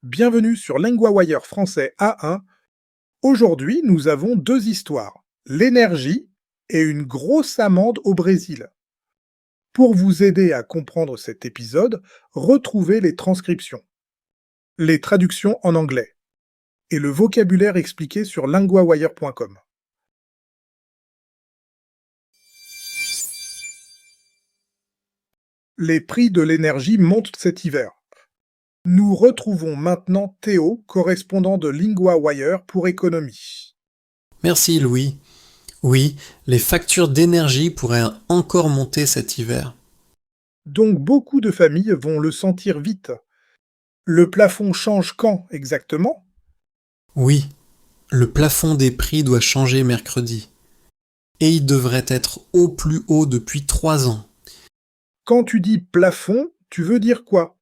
Bienvenue sur LinguaWire français A1. Aujourd'hui, nous avons deux histoires, l'énergie et une grosse amende au Brésil. Pour vous aider à comprendre cet épisode, retrouvez les transcriptions, les traductions en anglais et le vocabulaire expliqué sur linguawire.com. Les prix de l'énergie montent cet hiver. Nous retrouvons maintenant Théo, correspondant de LinguaWire pour économie. Merci Louis. Oui, les factures d'énergie pourraient encore monter cet hiver. Donc beaucoup de familles vont le sentir vite. Le plafond change quand exactement? Oui, le plafond des prix doit changer mercredi. Et il devrait être au plus haut depuis 3 ans. Quand tu dis plafond, tu veux dire quoi?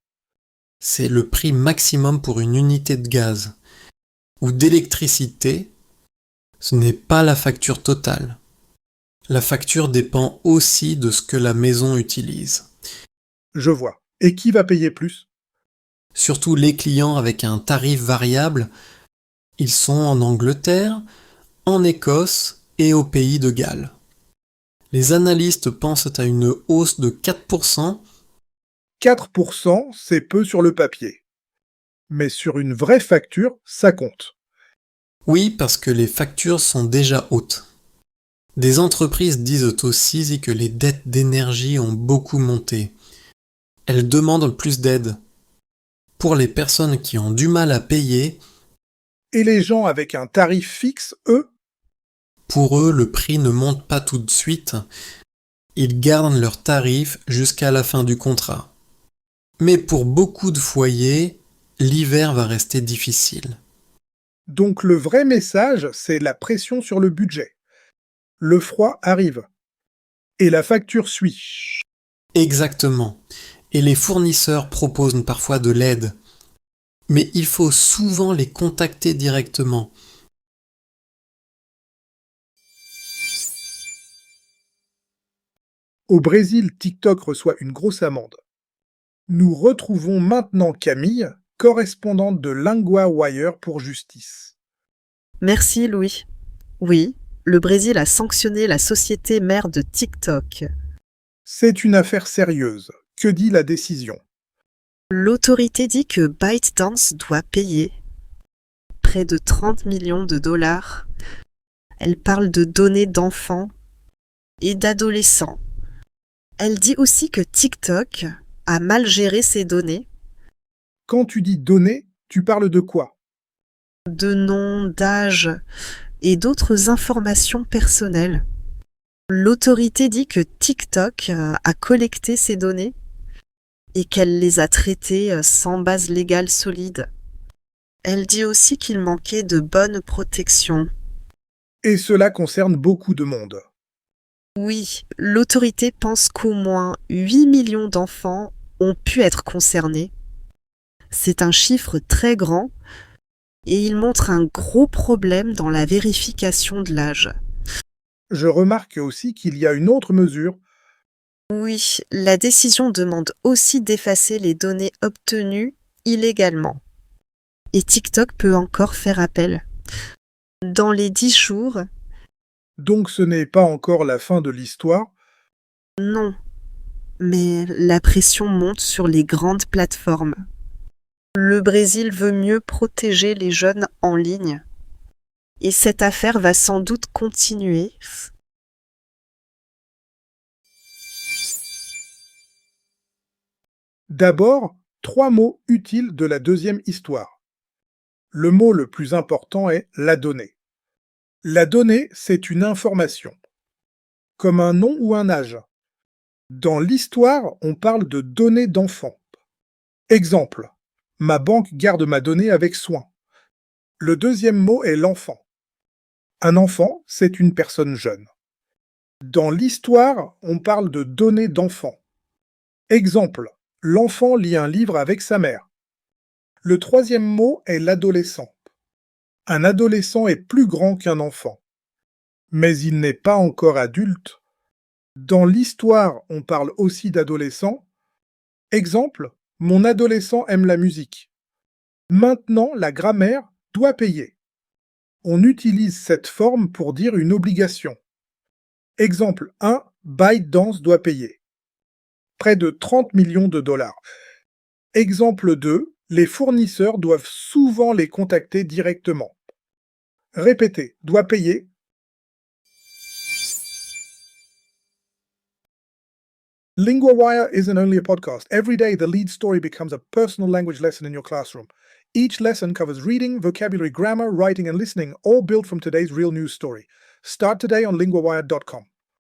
C'est le prix maximum pour une unité de gaz ou d'électricité. Ce n'est pas la facture totale. La facture dépend aussi de ce que la maison utilise. Je vois. Et qui va payer plus? Surtout les clients avec un tarif variable, ils sont en Angleterre, en Écosse et au pays de Galles. Les analystes pensent à une hausse de 4%. 4%, c'est peu sur le papier. Mais sur une vraie facture, ça compte. Oui, parce que les factures sont déjà hautes. Des entreprises disent aussi que les dettes d'énergie ont beaucoup monté. Elles demandent plus d'aide. Pour les personnes qui ont du mal à payer, Et les gens avec un tarif fixe, eux? pour eux, le prix ne monte pas tout de suite. Ils gardent leur tarif jusqu'à la fin du contrat. Mais pour beaucoup de foyers, l'hiver va rester difficile. Donc le vrai message, c'est la pression sur le budget. Le froid arrive. Et la facture suit. Exactement. Et les fournisseurs proposent parfois de l'aide. Mais il faut souvent les contacter directement. Au Brésil, TikTok reçoit une grosse amende. Nous retrouvons maintenant Camille, correspondante de LinguaWire pour justice. Merci Louis. Oui, le Brésil a sanctionné la société mère de TikTok. C'est une affaire sérieuse. Que dit la décision? L'autorité dit que ByteDance doit payer près de 30 millions de dollars. Elle parle de données d'enfants et d'adolescents. Elle dit aussi que TikTok a mal géré ses données, Quand tu dis données, tu parles de quoi? de nom, d'âge et d'autres informations personnelles. L'autorité dit que TikTok a collecté ces données et qu'elle les a traitées sans base légale solide. Elle dit aussi qu'il manquait de bonne protection. Et cela concerne beaucoup de monde. Oui, l'autorité pense qu'au moins 8 millions d'enfants ont pu être concernés. C'est un chiffre très grand et il montre un gros problème dans la vérification de l'âge. Je remarque aussi qu'il y a une autre mesure. Oui, la décision demande aussi d'effacer les données obtenues illégalement. Et TikTok peut encore faire appel. Dans les 10 jours, Donc ce n'est pas encore la fin de l'histoire. non. Mais la pression monte sur les grandes plateformes. Le Brésil veut mieux protéger les jeunes en ligne. Et cette affaire va sans doute continuer. D'abord, 3 mots utiles de la deuxième histoire. Le mot le plus important est la donnée. La donnée, c'est une information, comme un nom ou un âge. Dans l'histoire, on parle de données d'enfants. Exemple, ma banque garde ma donnée avec soin. Le deuxième mot est l'enfant. Un enfant, c'est une personne jeune. Dans l'histoire, on parle de données d'enfants. Exemple, l'enfant lit un livre avec sa mère. Le troisième mot est l'adolescent. Un adolescent est plus grand qu'un enfant. Mais il n'est pas encore adulte. Dans l'histoire, on parle aussi d'adolescents. Exemple, Mon adolescent aime la musique. Maintenant, la grammaire doit payer. On utilise cette forme pour dire une obligation. Exemple 1, ByteDance doit payer. Près de 30 millions de dollars. Exemple 2, les fournisseurs doivent souvent les contacter directement. Répétez, doit payer. LinguaWire isn't only a podcast. Every day, the lead story becomes a personal language lesson in your classroom. Each lesson covers reading, vocabulary, grammar, writing, and listening, all built from today's real news story. Start today on linguawire.com.